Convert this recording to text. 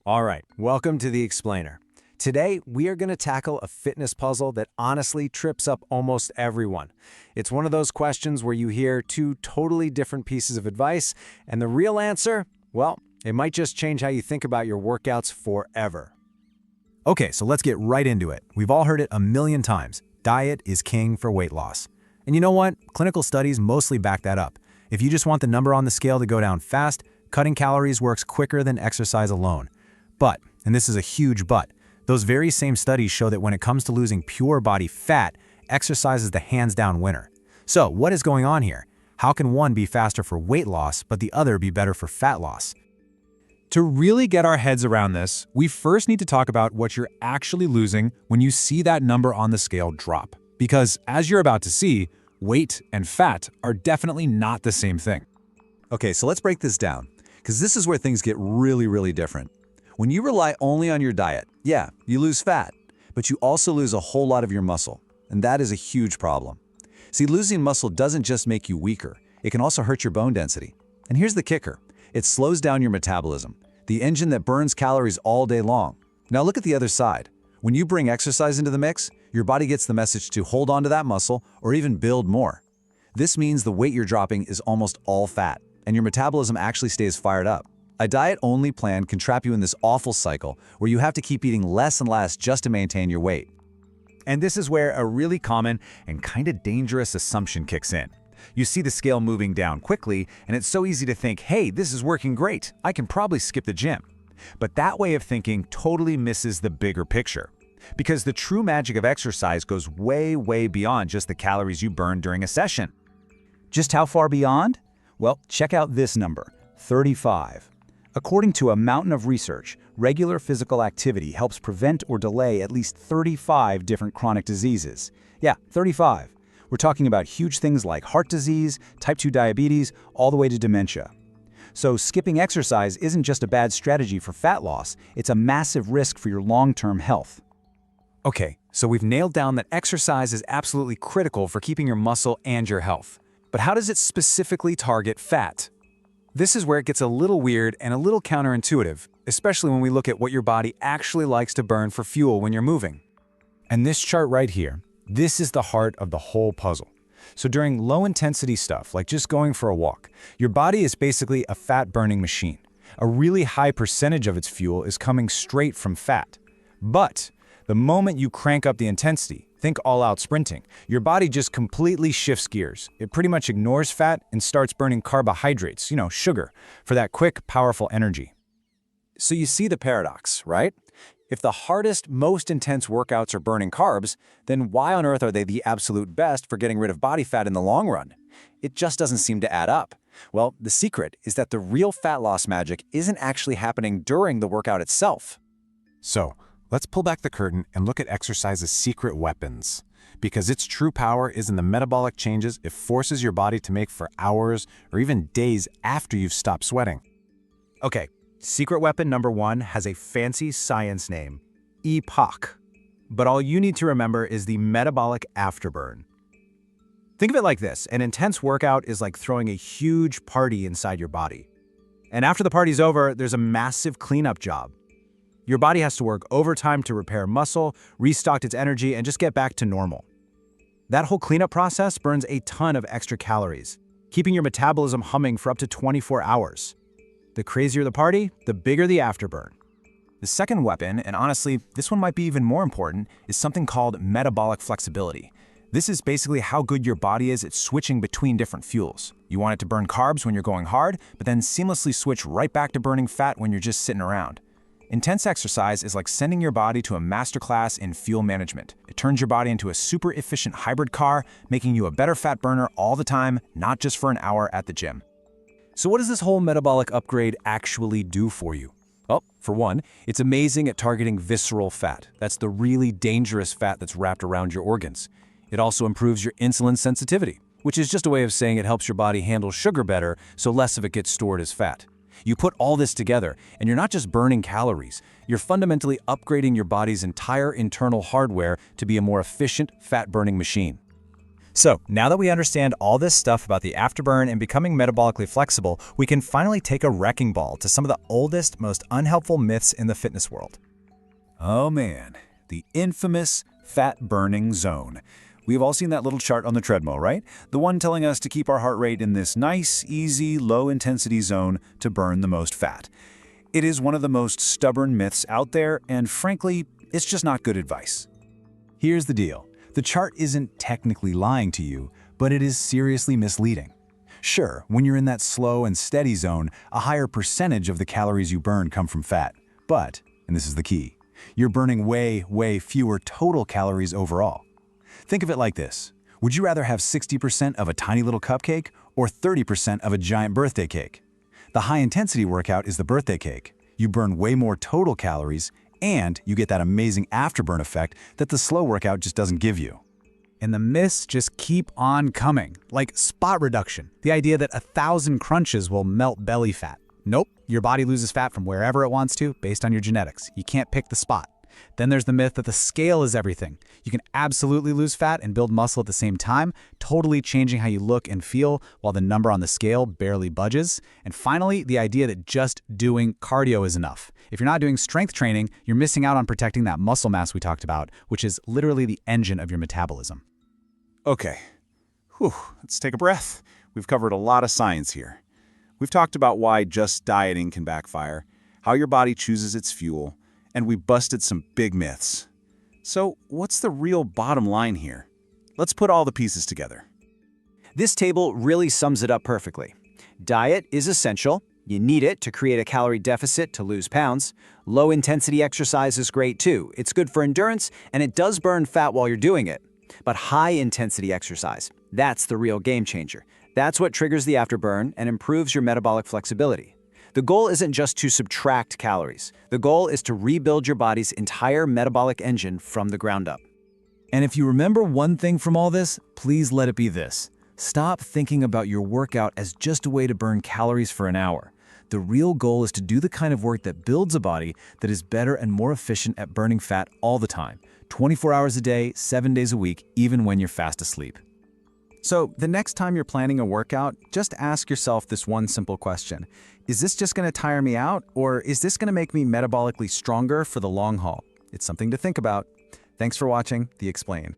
All right, welcome to The Explainer. Today, we are going to tackle a fitness puzzle that honestly trips up almost everyone. It's one of those questions where you hear two totally different pieces of advice, and the real answer, well, it might just change how you think about your workouts forever. Okay, so let's get right into it. We've all heard it a million times. Diet is king for weight loss. And you know what? Clinical studies mostly back that up. If you just want the number on the scale to go down fast, cutting calories works quicker than exercise alone. But, and this is a huge but, those very same studies show that when it comes to losing pure body fat, exercise is the hands-down winner. So, what is going on here? How can one be faster for weight loss, but the other be better for fat loss? To really get our heads around this, we first need to talk about what you're actually losing when you see that number on the scale drop. Because, as you're about to see, weight and fat are definitely not the same thing. Okay, so let's break this down, because this is where things get really different. When you rely only on your diet, yeah, you lose fat, but you also lose a whole lot of your muscle, and that is a huge problem. See, losing muscle doesn't just make you weaker, it can also hurt your bone density. And here's the kicker, it slows down your metabolism, the engine that burns calories all day long. Now look at the other side. When you bring exercise into the mix, your body gets the message to hold on to that muscle or even build more. This means the weight you're dropping is almost all fat, and your metabolism actually stays fired up. A diet-only plan can trap you in this awful cycle where you have to keep eating less and less just to maintain your weight. And this is where a really common and kind of dangerous assumption kicks in. You see the scale moving down quickly, and it's so easy to think, hey, this is working great, I can probably skip the gym. But that way of thinking totally misses the bigger picture. Because the true magic of exercise goes way beyond just the calories you burn during a session. Just how far beyond? Well, check out this number, 35. According to a mountain of research, regular physical activity helps prevent or delay at least 35 different chronic diseases. Yeah, 35. We're talking about huge things like heart disease, type 2 diabetes, all the way to dementia. So skipping exercise isn't just a bad strategy for fat loss, it's a massive risk for your long-term health. Okay, so we've nailed down that exercise is absolutely critical for keeping your muscle and your health. But how does it specifically target fat? This is where it gets a little weird and a little counterintuitive, especially when we look at what your body actually likes to burn for fuel when you're moving. And this chart right here, this is the heart of the whole puzzle. So during low-intensity stuff, like just going for a walk, your body is basically a fat-burning machine. A really high percentage of its fuel is coming straight from fat. But the moment you crank up the intensity, think all-out sprinting, your body just completely shifts gears. It pretty much ignores fat and starts burning carbohydrates, sugar, for that quick, powerful energy. So you see the paradox, right? If the hardest, most intense workouts are burning carbs, then why on earth are they the absolute best for getting rid of body fat in the long run? It just doesn't seem to add up. Well, the secret is that the real fat loss magic isn't actually happening during the workout itself. So, let's pull back the curtain and look at exercise's secret weapons. Because its true power is in the metabolic changes it forces your body to make for hours or even days after you've stopped sweating. Okay, secret weapon number 1 has a fancy science name, EPOC. But all you need to remember is the metabolic afterburn. Think of it like this, an intense workout is like throwing a huge party inside your body. And after the party's over, there's a massive cleanup job. Your body has to work overtime to repair muscle, restock its energy, and just get back to normal. That whole cleanup process burns a ton of extra calories, keeping your metabolism humming for up to 24 hours. The crazier the party, the bigger the afterburn. The second weapon, and honestly, this one might be even more important, is something called metabolic flexibility. This is basically how good your body is at switching between different fuels. You want it to burn carbs when you're going hard, but then seamlessly switch right back to burning fat when you're just sitting around. Intense exercise is like sending your body to a masterclass in fuel management. It turns your body into a super efficient hybrid car, making you a better fat burner all the time, not just for an hour at the gym. So what does this whole metabolic upgrade actually do for you? Well, for one, it's amazing at targeting visceral fat. That's the really dangerous fat that's wrapped around your organs. It also improves your insulin sensitivity, which is just a way of saying it helps your body handle sugar better so less of it gets stored as fat. You put all this together, and you're not just burning calories, you're fundamentally upgrading your body's entire internal hardware to be a more efficient, fat-burning machine. So, now that we understand all this stuff about the afterburn and becoming metabolically flexible, we can finally take a wrecking ball to some of the oldest, most unhelpful myths in the fitness world. Oh man, the infamous fat-burning zone. We've all seen that little chart on the treadmill, right? The one telling us to keep our heart rate in this nice, easy, low-intensity zone to burn the most fat. It is one of the most stubborn myths out there, and frankly, it's just not good advice. Here's the deal. The chart isn't technically lying to you, but it is seriously misleading. Sure, when you're in that slow and steady zone, a higher percentage of the calories you burn come from fat. But, and this is the key, you're burning way fewer total calories overall. Think of it like this. Would you rather have 60% of a tiny little cupcake or 30% of a giant birthday cake? The high-intensity workout is the birthday cake. You burn way more total calories, and you get that amazing afterburn effect that the slow workout just doesn't give you. And the myths just keep on coming, like spot reduction, the idea that 1,000 crunches will melt belly fat. Nope, your body loses fat from wherever it wants to based on your genetics. You can't pick the spot. Then there's the myth that the scale is everything. You can absolutely lose fat and build muscle at the same time, totally changing how you look and feel while the number on the scale barely budges. And finally, the idea that just doing cardio is enough. If you're not doing strength training, you're missing out on protecting that muscle mass we talked about, which is literally the engine of your metabolism. Okay, let's take a breath. We've covered a lot of science here. We've talked about why just dieting can backfire, how your body chooses its fuel, and we busted some big myths. So what's the real bottom line here? Let's put all the pieces together. This table really sums it up perfectly. Diet is essential. You need it to create a calorie deficit to lose pounds. Low-intensity exercise is great too. It's good for endurance, and it does burn fat while you're doing it. But high-intensity exercise, that's the real game changer. That's what triggers the afterburn and improves your metabolic flexibility. The goal isn't just to subtract calories. The goal is to rebuild your body's entire metabolic engine from the ground up. And if you remember one thing from all this, please let it be this. Stop thinking about your workout as just a way to burn calories for an hour. The real goal is to do the kind of work that builds a body that is better and more efficient at burning fat all the time, 24 hours a day, 7 days a week, even when you're fast asleep. So, the next time you're planning a workout, just ask yourself this one simple question. Is this just going to tire me out, or is this going to make me metabolically stronger for the long haul? It's something to think about. Thanks for watching The Explain.